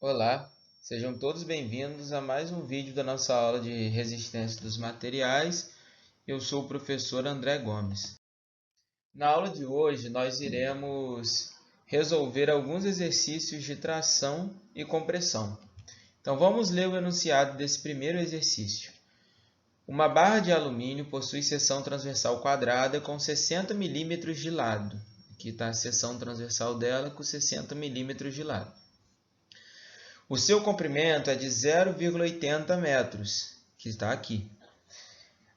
Olá, sejam todos bem-vindos a mais um vídeo da nossa aula de resistência dos materiais. Eu sou o professor André Gomes. Na aula de hoje, nós iremos resolver alguns exercícios de tração e compressão. Então, vamos ler o enunciado desse primeiro exercício. Uma barra de alumínio possui seção transversal quadrada com 60 milímetros de lado. Aqui está a seção transversal dela com 60 milímetros de lado. O seu comprimento é de 0,80 metros, que está aqui.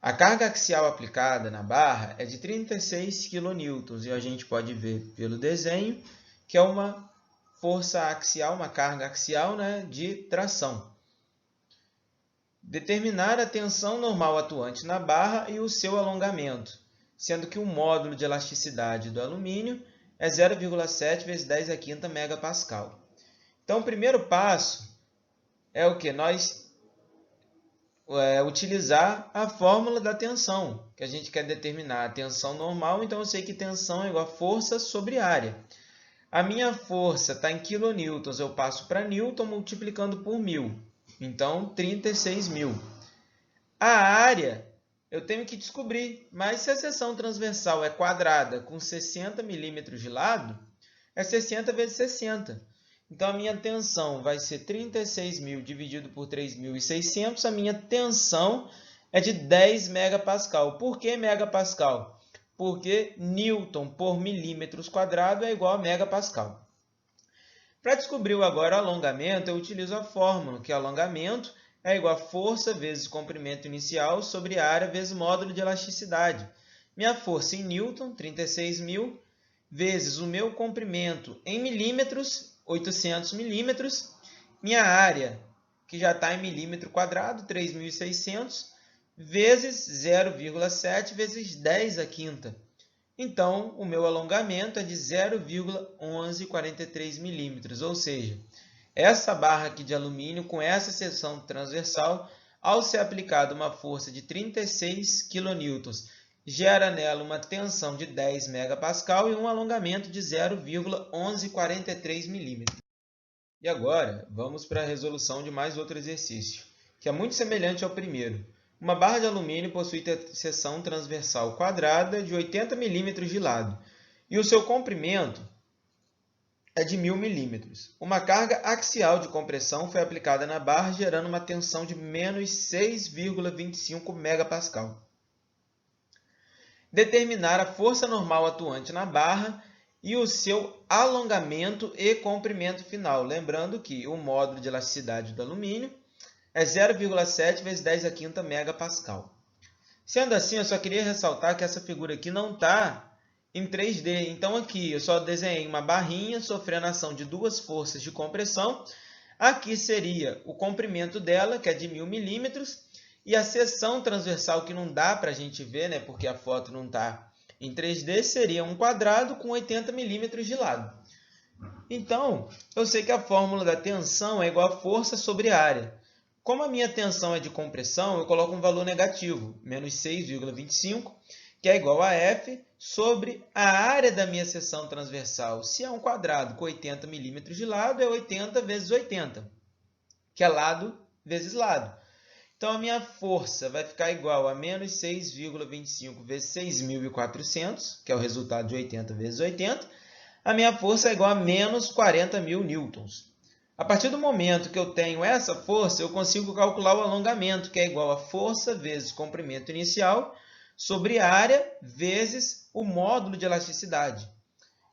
A carga axial aplicada na barra é de 36 kN, e a gente pode ver pelo desenho que é uma força axial, uma carga axial, de tração. Determinar a tensão normal atuante na barra e o seu alongamento, sendo que o módulo de elasticidade do alumínio é 0,7 vezes 10 a quinta megapascal. Então, o primeiro passo é o que? Nós utilizar a fórmula da tensão, que a gente quer determinar a tensão normal, então eu sei que tensão é igual a força sobre área. A minha força está em kilonewtons, eu passo para newton multiplicando por 1000, então 36.000. A área eu tenho que descobrir, mas se a seção transversal é quadrada com 60 milímetros de lado, é 60 vezes 60. Então, a minha tensão vai ser 36.000 dividido por 3.600. A minha tensão é de 10 megapascal. Por que megapascal? Porque newton por milímetros quadrado é igual a megapascal. Para descobrir agora o alongamento, eu utilizo a fórmula, que alongamento é igual a força vezes comprimento inicial sobre área vezes módulo de elasticidade. Minha força em newton, 36.000, vezes o meu comprimento em milímetros, 800 milímetros, minha área, que já está em milímetro quadrado, 3.600, vezes 0,7 vezes 10 a quinta. Então, o meu alongamento é de 0,1143 milímetros, ou seja, essa barra aqui de alumínio com essa seção transversal, ao ser aplicada uma força de 36 kN, gera nela uma tensão de 10 megapascal e um alongamento de 0,1143 milímetros. E agora, vamos para a resolução de mais outro exercício, que é muito semelhante ao primeiro. Uma barra de alumínio possui seção transversal quadrada de 80 milímetros de lado, e o seu comprimento é de 1000 milímetros. Uma carga axial de compressão foi aplicada na barra, gerando uma tensão de menos 6,25 megapascal. Determinar a força normal atuante na barra e o seu alongamento e comprimento final. Lembrando que o módulo de elasticidade do alumínio é 0,7 vezes 10 a quinta megapascal. Sendo assim, eu só queria ressaltar que essa figura aqui não está em 3D. Então, aqui eu só desenhei uma barrinha sofrendo a ação de duas forças de compressão. Aqui seria o comprimento dela, que é de 1000 milímetros, e a seção transversal, que não dá para a gente ver, porque a foto não está em 3D, seria um quadrado com 80 milímetros de lado. Então, eu sei que a fórmula da tensão é igual a força sobre área. Como a minha tensão é de compressão, eu coloco um valor negativo, menos 6,25, que é igual a F sobre a área da minha seção transversal. Se é um quadrado com 80 milímetros de lado, é 80 vezes 80, que é lado vezes lado. Então, a minha força vai ficar igual a menos 6,25 vezes 6.400, que é o resultado de 80 vezes 80. A minha força é igual a menos 40.000 newtons. A partir do momento que eu tenho essa força, eu consigo calcular o alongamento, que é igual a força vezes comprimento inicial sobre área vezes o módulo de elasticidade,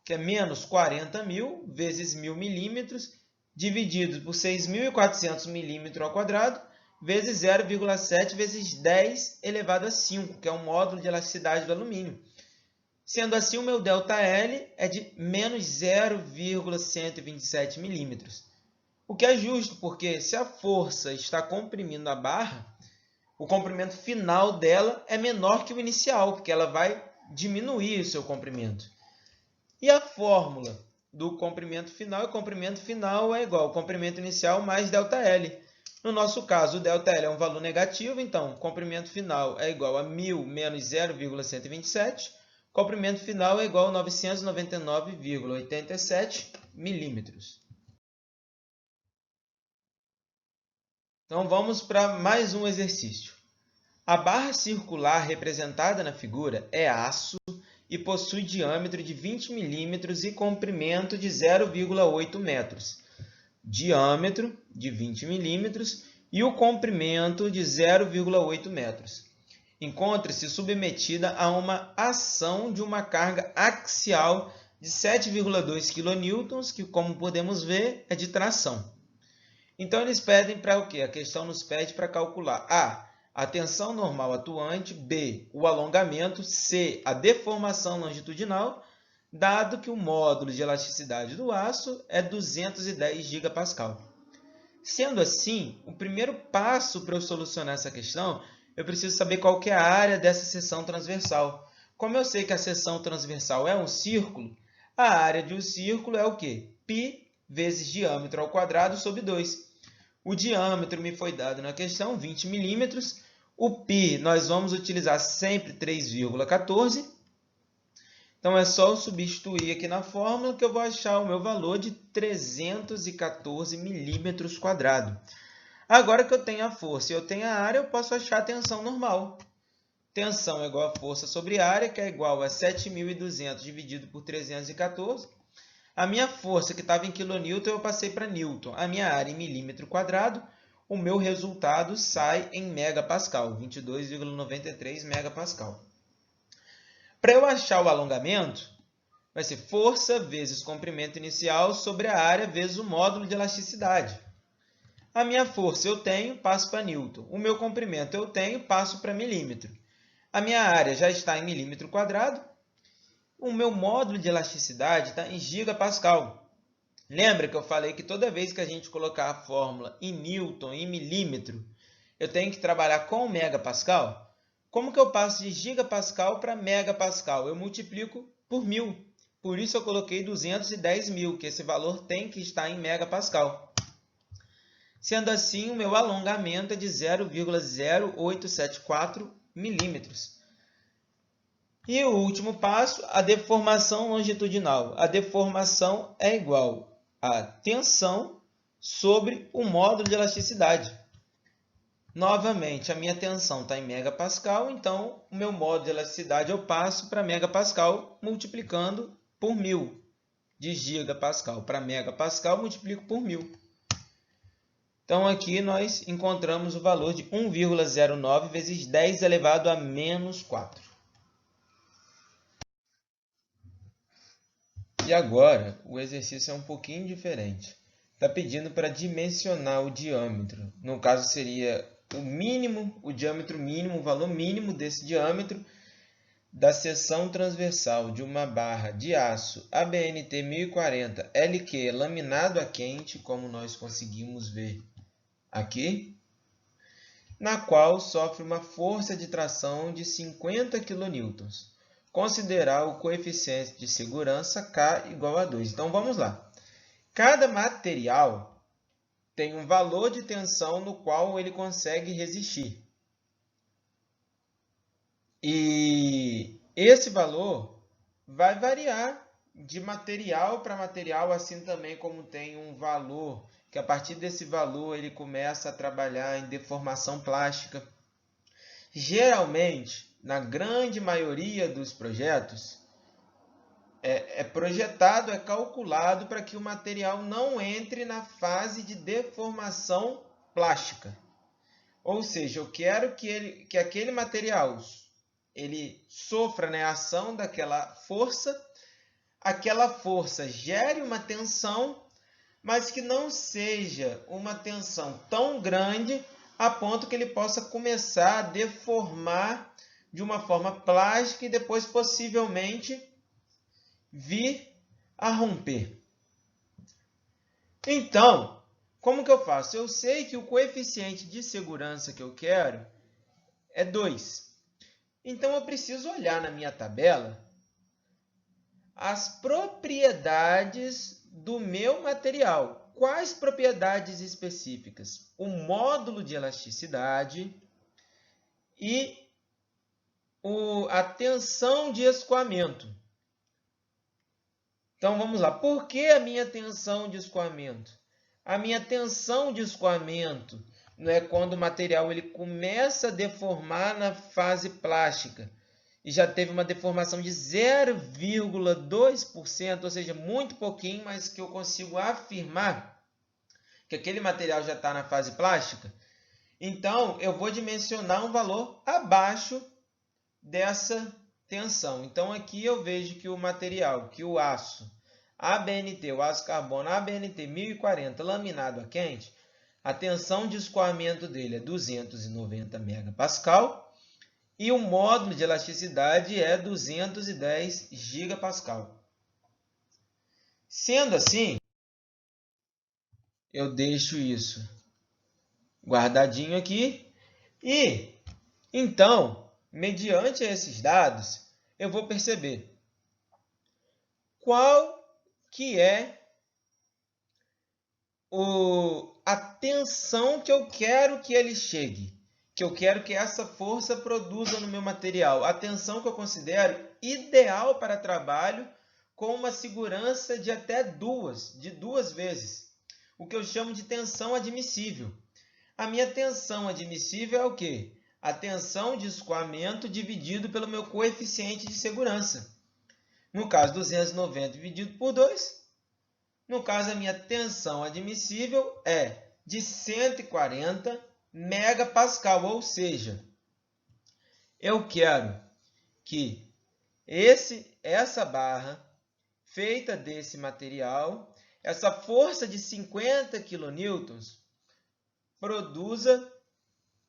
que é menos 40.000 vezes 1000 milímetros, dividido por 6.400 milímetros ao quadrado, vezes 0,7 vezes 10 elevado a 5, que é o módulo de elasticidade do alumínio. Sendo assim, o meu ΔL é de menos 0,127 milímetros. O que é justo, porque se a força está comprimindo a barra, o comprimento final dela é menor que o inicial, porque ela vai diminuir o seu comprimento. E a fórmula do comprimento final é igual ao comprimento inicial mais ΔL. No nosso caso, o ΔL é um valor negativo, então o comprimento final é igual a 1000 menos 0,127. O comprimento final é igual a 999,87 milímetros. Então, vamos para mais um exercício. A barra circular representada na figura é aço e possui diâmetro de 20 milímetros e comprimento de 0,8 metros. Diâmetro de 20 milímetros e o comprimento de 0,8 metros. Encontra-se submetida a uma ação de uma carga axial de 7,2 kN, que, como podemos ver, é de tração. Então, eles pedem para o quê? A questão nos pede para calcular a tensão normal atuante, B, o alongamento, C, a deformação longitudinal, dado que o módulo de elasticidade do aço é 210 GPa. Sendo assim, o primeiro passo para eu solucionar essa questão, eu preciso saber qual que é a área dessa seção transversal. Como eu sei que a seção transversal é um círculo, a área de um círculo é o quê? Π vezes diâmetro ao quadrado sobre 2. O diâmetro me foi dado na questão, 20 milímetros. O π nós vamos utilizar sempre 3,14. Então, é só eu substituir aqui na fórmula que eu vou achar o meu valor de 314 milímetros quadrados. Agora que eu tenho a força e eu tenho a área, eu posso achar a tensão normal. Tensão é igual a força sobre área, que é igual a 7.200 dividido por 314. A minha força, que estava em quilonewton, eu passei para newton. A minha área em milímetro quadrado, o meu resultado sai em megapascal, 22,93 megapascal. Para eu achar o alongamento, vai ser força vezes comprimento inicial sobre a área vezes o módulo de elasticidade. A minha força eu tenho, passo para newton. O meu comprimento eu tenho, passo para milímetro. A minha área já está em milímetro quadrado. O meu módulo de elasticidade está em gigapascal. Lembra que eu falei que toda vez que a gente colocar a fórmula em newton, em milímetro, eu tenho que trabalhar com megapascal? Como que eu passo de gigapascal para megapascal? Eu multiplico por 1000. Por isso eu coloquei 210 mil, que esse valor tem que estar em megapascal. Sendo assim, o meu alongamento é de 0,0874 milímetros. E o último passo, a deformação longitudinal. A deformação é igual a tensão sobre o módulo de elasticidade. Novamente, a minha tensão está em megapascal, então o meu módulo de elasticidade eu passo para megapascal multiplicando por 1000. De gigapascal para megapascal, multiplico por 1000. Então, aqui nós encontramos o valor de 1,09 vezes 10 elevado a menos 4. E agora, o exercício é um pouquinho diferente. Está pedindo para dimensionar o diâmetro. No caso, seria o mínimo, o diâmetro mínimo, o valor mínimo desse diâmetro da seção transversal de uma barra de aço ABNT 1040 LQ laminado a quente, como nós conseguimos ver aqui, na qual sofre uma força de tração de 50 kN. Considerar o coeficiente de segurança K igual a 2. Então, vamos lá. Cada material tem um valor de tensão no qual ele consegue resistir. E esse valor vai variar de material para material, assim também como tem um valor, que a partir desse valor ele começa a trabalhar em deformação plástica. Geralmente, na grande maioria dos projetos, é projetado, é calculado para que o material não entre na fase de deformação plástica. Ou seja, eu quero que aquele material ele sofra, né, a ação daquela força, aquela força gere uma tensão, mas que não seja uma tensão tão grande a ponto que ele possa começar a deformar de uma forma plástica e depois possivelmente vir a romper. Então, como que eu faço? Eu sei que o coeficiente de segurança que eu quero é 2. Então, eu preciso olhar na minha tabela as propriedades do meu material. Quais propriedades específicas? O módulo de elasticidade e a tensão de escoamento. Então, vamos lá. Por que a minha tensão de escoamento? A minha tensão de escoamento não é quando o material ele começa a deformar na fase plástica e já teve uma deformação de 0,2%, ou seja, muito pouquinho, mas que eu consigo afirmar que aquele material já está na fase plástica. Então, eu vou dimensionar um valor abaixo dessa tensão. Então, aqui eu vejo que o material, que o aço ABNT, o aço carbono ABNT 1040 laminado a quente, a tensão de escoamento dele é 290 MPa e o módulo de elasticidade é 210 GPa. Sendo assim, eu deixo isso guardadinho aqui e, então, mediante esses dados, eu vou perceber qual que é a tensão que eu quero que ele chegue, que eu quero que essa força produza no meu material, a tensão que eu considero ideal para trabalho com uma segurança de até duas vezes, o que eu chamo de tensão admissível. A minha tensão admissível é o quê? A tensão de escoamento dividido pelo meu coeficiente de segurança. No caso, 290 dividido por 2. No caso, a minha tensão admissível é de 140 MPa, ou seja, eu quero que essa barra feita desse material, essa força de 50 kN, produza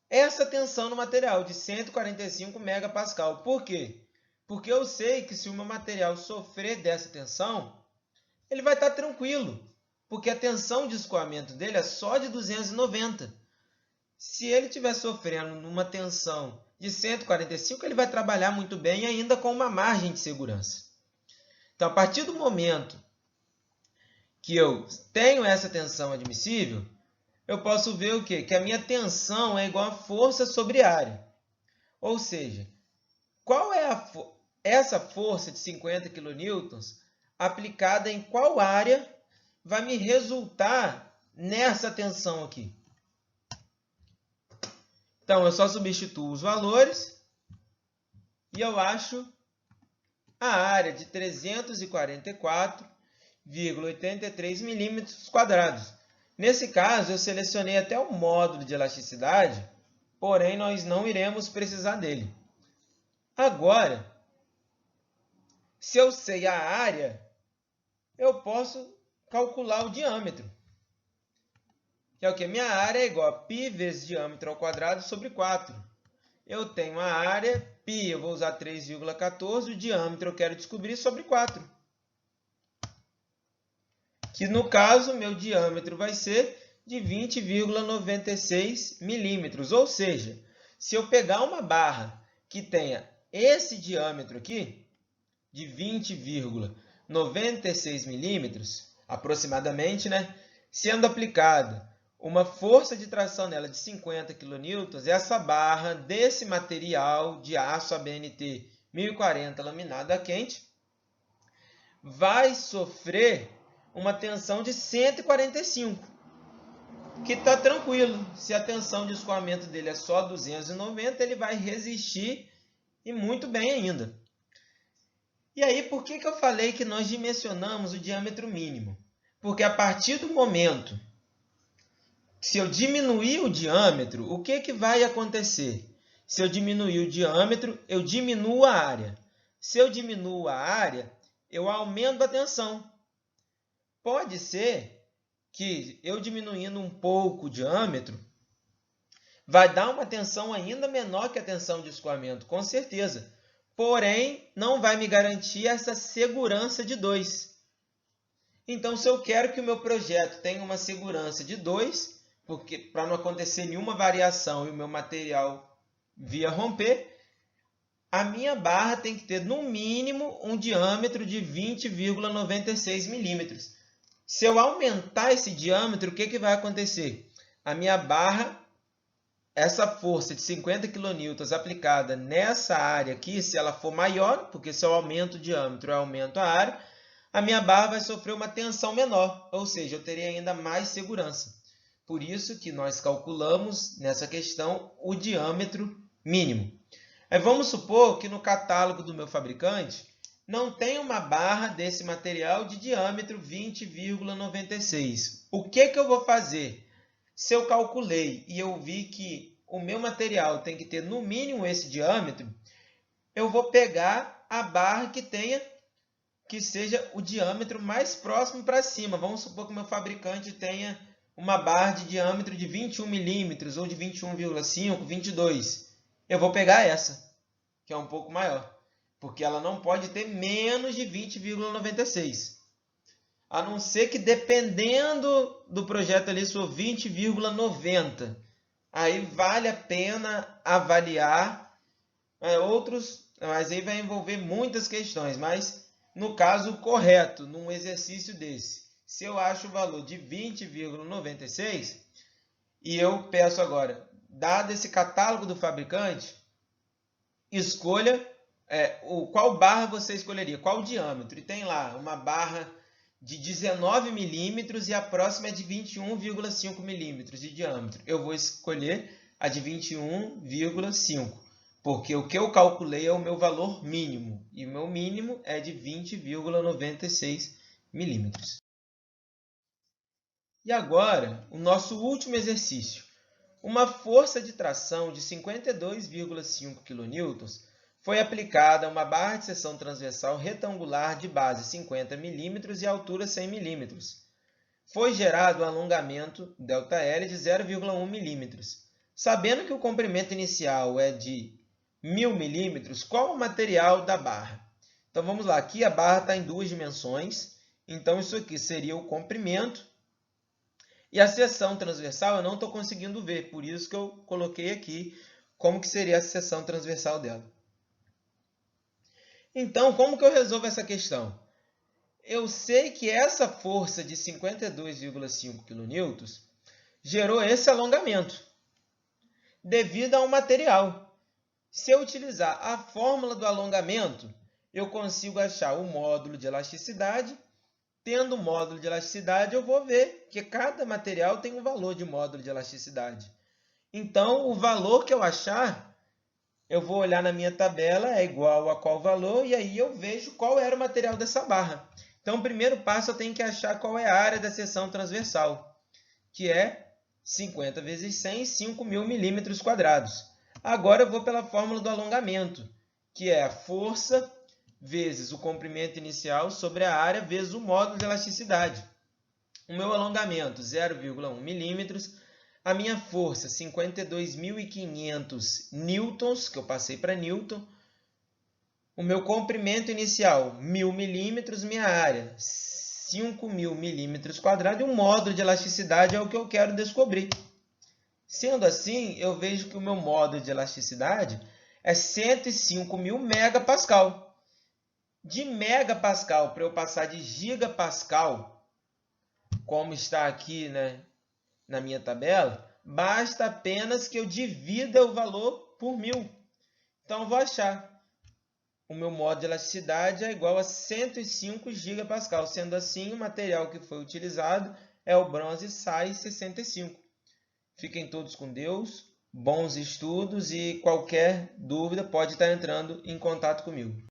essa tensão no material de 145 MPa. Por quê? Porque eu sei que se o meu material sofrer dessa tensão, ele vai estar tranquilo, porque a tensão de escoamento dele é só de 290. Se ele estiver sofrendo numa tensão de 145, ele vai trabalhar muito bem ainda com uma margem de segurança. Então, a partir do momento que eu tenho essa tensão admissível, eu posso ver o quê? Que a minha tensão é igual a força sobre área. Ou seja, qual é essa força de 50 kN aplicada em qual área vai me resultar nessa tensão aqui? Então, eu só substituo os valores e eu acho a área de 344,83 milímetros quadrados. Nesse caso, eu selecionei até o módulo de elasticidade, porém, nós não iremos precisar dele. Agora, se eu sei a área, eu posso calcular o diâmetro. Que é o que? Minha área é igual a π vezes diâmetro ao quadrado sobre 4. Eu tenho a área, π, eu vou usar 3,14, o diâmetro eu quero descobrir sobre 4. Que no caso, meu diâmetro vai ser de 20,96 milímetros. Ou seja, se eu pegar uma barra que tenha esse diâmetro aqui, de 20,96 milímetros, aproximadamente, né? Sendo aplicada uma força de tração nela de 50 kN, essa barra desse material de aço ABNT 1040 laminado a quente vai sofrer uma tensão de 145, que está tranquilo. Se a tensão de escoamento dele é só 290, ele vai resistir e muito bem ainda. E aí, por que eu falei que nós dimensionamos o diâmetro mínimo? Porque a partir do momento, se eu diminuir o diâmetro, o que vai acontecer? Se eu diminuir o diâmetro, eu diminuo a área. Se eu diminuo a área, eu aumento a tensão. Pode ser que eu diminuindo um pouco o diâmetro, vai dar uma tensão ainda menor que a tensão de escoamento, com certeza. Porém, não vai me garantir essa segurança de 2. Então, se eu quero que o meu projeto tenha uma segurança de 2, porque para não acontecer nenhuma variação e o meu material vir a romper, a minha barra tem que ter, no mínimo, um diâmetro de 20,96 milímetros. Se eu aumentar esse diâmetro, o que vai acontecer? A minha barra, essa força de 50 kN aplicada nessa área aqui, se ela for maior, porque se eu aumento o diâmetro, eu aumento a área, a minha barra vai sofrer uma tensão menor, ou seja, eu teria ainda mais segurança. Por isso que nós calculamos nessa questão o diâmetro mínimo. Aí vamos supor que no catálogo do meu fabricante não tem uma barra desse material de diâmetro 20,96. O que eu vou fazer? Se eu calculei e eu vi que o meu material tem que ter no mínimo esse diâmetro, eu vou pegar a barra que seja o diâmetro mais próximo para cima. Vamos supor que o meu fabricante tenha uma barra de diâmetro de 21 milímetros ou de 21,5, 22. Eu vou pegar essa, que é um pouco maior, porque ela não pode ter menos de 20,96. A não ser que, dependendo do projeto ali, for 20,90. Aí vale a pena avaliar outros, mas aí vai envolver muitas questões. Mas no caso correto, num exercício desse, se eu acho o valor de 20,96 e eu peço agora, dado esse catálogo do fabricante, escolha qual barra você escolheria, qual diâmetro. E tem lá uma barra de 19 milímetros e a próxima é de 21,5 milímetros de diâmetro. Eu vou escolher a de 21,5, porque o que eu calculei é o meu valor mínimo, e o meu mínimo é de 20,96 milímetros. E agora, o nosso último exercício. Uma força de tração de 52,5 kN foi aplicada a uma barra de seção transversal retangular de base 50 mm e altura 100 mm. Foi gerado um alongamento ΔL de 0,1 mm. Sabendo que o comprimento inicial é de 1000 mm, qual o material da barra? Então vamos lá, aqui a barra está em duas dimensões, então isso aqui seria o comprimento. E a seção transversal eu não estou conseguindo ver, por isso que eu coloquei aqui como que seria a seção transversal dela. Então, como que eu resolvo essa questão? Eu sei que essa força de 52,5 kN gerou esse alongamento devido a um material. Se eu utilizar a fórmula do alongamento, eu consigo achar o módulo de elasticidade. Tendo o módulo de elasticidade, eu vou ver que cada material tem um valor de módulo de elasticidade. Então, o valor que eu achar, eu vou olhar na minha tabela, é igual a qual valor, e aí eu vejo qual era o material dessa barra. Então, o primeiro passo, eu tenho que achar qual é a área da seção transversal, que é 50 vezes 100, 5.000 milímetros quadrados. Agora, eu vou pela fórmula do alongamento, que é a força vezes o comprimento inicial sobre a área vezes o módulo de elasticidade. O meu alongamento, 0,1 milímetros. A minha força, 52.500 newtons, que eu passei para newton. O meu comprimento inicial, 1000 milímetros. Minha área, 5.000 milímetros quadrados. E o módulo de elasticidade é o que eu quero descobrir. Sendo assim, eu vejo que o meu módulo de elasticidade é 105.000 megapascal. De megapascal para eu passar de gigapascal, como está aqui, né, na minha tabela, basta apenas que eu divida o valor por 1000. Então, eu vou achar o meu módulo de elasticidade é igual a 105 gigapascal. Sendo assim, o material que foi utilizado é o bronze SAI 65. Fiquem todos com Deus, bons estudos e qualquer dúvida pode estar entrando em contato comigo.